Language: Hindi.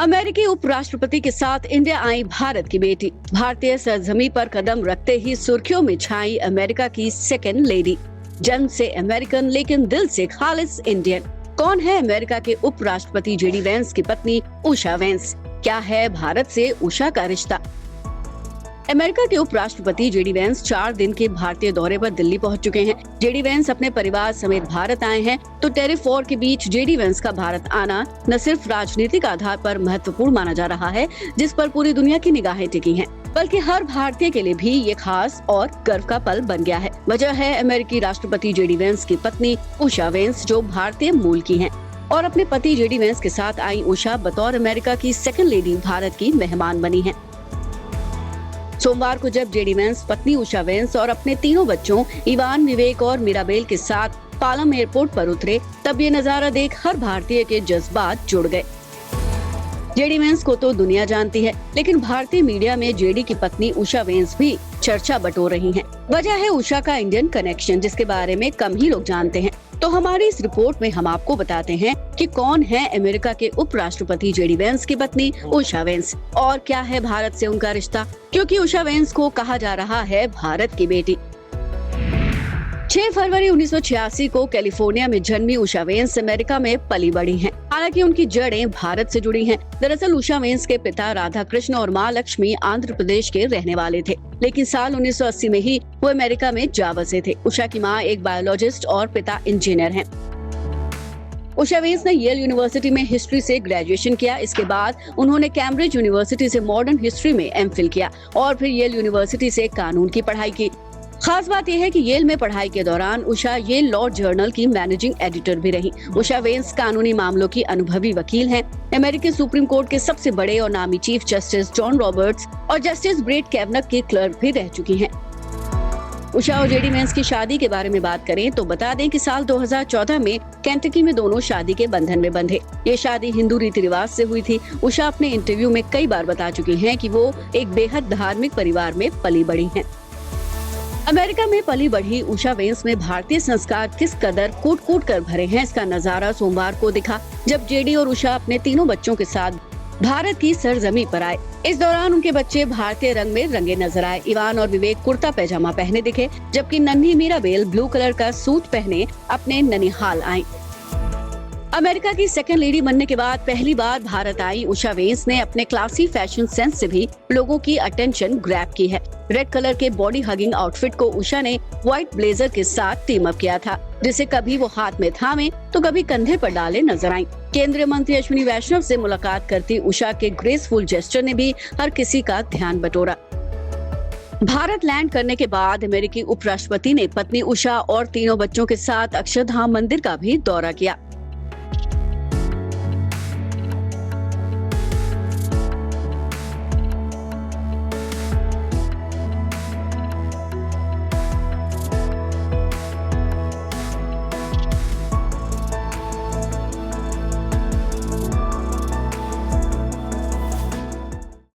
अमेरिकी उपराष्ट्रपति के साथ इंडिया आई भारत की बेटी। भारतीय सरजमी पर कदम रखते ही सुर्खियों में छाई अमेरिका की सेकेंड लेडी। जन्म से अमेरिकन लेकिन दिल से खालिस इंडियन। कौन है अमेरिका के उपराष्ट्रपति जेडी वेंस की पत्नी उषा वेंस? क्या है भारत से उषा का रिश्ता? अमेरिका के उपराष्ट्रपति जेडी वेंस 4 दिन के भारतीय दौरे पर दिल्ली पहुंच चुके हैं। जेडी वेंस अपने परिवार समेत भारत आए हैं, तो टेरिफ वॉर के बीच जेडी वेंस का भारत आना न सिर्फ राजनीतिक आधार पर महत्वपूर्ण माना जा रहा है, जिस पर पूरी दुनिया की निगाहें टिकी हैं, बल्कि हर भारतीय के लिए भी ये खास और गर्व का पल बन गया है। वजह है अमेरिकी राष्ट्रपति जेडी वेंस की पत्नी उषा वेंस, जो भारतीय मूल की हैं और अपने पति जेडी वेंस के साथ आई उषा बतौर अमेरिका की सेकंड लेडी भारत की मेहमान बनी है। सोमवार को जब जेडी वेंस पत्नी उषा वेंस और अपने तीनों बच्चों इवान, विवेक और मिराबेल के साथ पालम एयरपोर्ट पर उतरे, तब ये नजारा देख हर भारतीय के जज्बात जुड़ गए। जेडी वेंस को तो दुनिया जानती है, लेकिन भारतीय मीडिया में जेडी की पत्नी उषा वेंस भी चर्चा बटोर रही हैं। वजह है उषा का इंडियन कनेक्शन, जिसके बारे में कम ही लोग जानते हैं। तो हमारी इस रिपोर्ट में हम आपको बताते हैं कि कौन है अमेरिका के उपराष्ट्रपति जेडी वेंस की पत्नी उषा वेंस और क्या है भारत से उनका रिश्ता, क्योंकि उषा वेंस को कहा जा रहा है भारत की बेटी। 6 फरवरी 1986 को कैलिफोर्निया में जन्मी उषा वेंस अमेरिका में पली बड़ी हैं। हालांकि उनकी जड़ें भारत से जुड़ी हैं। दरअसल उषा वेंस के पिता राधा कृष्ण और माँ लक्ष्मी आंध्र प्रदेश के रहने वाले थे, लेकिन साल 1980 में ही वो अमेरिका में जा बसे थे। उषा की माँ एक बायोलॉजिस्ट और पिता इंजीनियर हैं। उषा वेंस ने येल यूनिवर्सिटी में हिस्ट्री से ग्रेजुएशन किया। इसके बाद उन्होंने कैम्ब्रिज यूनिवर्सिटी से मॉडर्न हिस्ट्री में एमफिल किया और फिर येल यूनिवर्सिटी से कानून की पढ़ाई की। खास बात यह है कि येल में पढ़ाई के दौरान उषा येल लॉ जर्नल की मैनेजिंग एडिटर भी रही। उषा वेंस कानूनी मामलों की अनुभवी वकील हैं। अमेरिकी सुप्रीम कोर्ट के सबसे बड़े और नामी चीफ जस्टिस जॉन रॉबर्ट्स और जस्टिस ब्रेट कैवनक की क्लर्क भी रह चुकी हैं। उषा और जेडी वेंस की शादी के बारे में बात करें तो बता दें कि साल 2014 में केंटकी में दोनों शादी के बंधन में बंधे। ये शादी हिंदू रीति रिवाज से हुई थी। उषा अपने इंटरव्यू में कई बार बता चुकी हैं कि वो एक बेहद धार्मिक परिवार में पली बड़ी हैं। अमेरिका में पली बढ़ी उषा वेंस में भारतीय संस्कार किस कदर कूट-कूट कर भरे हैं, इसका नजारा सोमवार को दिखा, जब जेडी और उषा अपने तीनों बच्चों के साथ भारत की सरजमी पर आए। इस दौरान उनके बच्चे भारतीय रंग में रंगे नजर आए। इवान और विवेक कुर्ता पैजामा पहने दिखे, जबकि नन्ही मीराबेल ब्लू कलर का सूट पहने अपने ननिहाल आई। अमेरिका की सेकंड लेडी बनने के बाद पहली बार भारत आई उषा वेंस ने अपने क्लासी फैशन सेंस से भी लोगों की अटेंशन ग्रैब की है। रेड कलर के बॉडी हगिंग आउटफिट को उषा ने व्हाइट ब्लेजर के साथ टीम अप किया था, जिसे कभी वो हाथ में थामे तो कभी कंधे पर डाले नजर आई। केंद्रीय मंत्री अश्विनी वैष्णव से मुलाकात करती उषा के ग्रेसफुल जेस्चर ने भी हर किसी का ध्यान बटोरा। भारत लैंड करने के बाद अमेरिकी उपराष्ट्रपति ने पत्नी उषा और तीनों बच्चों के साथ अक्षरधाम मंदिर का भी दौरा किया।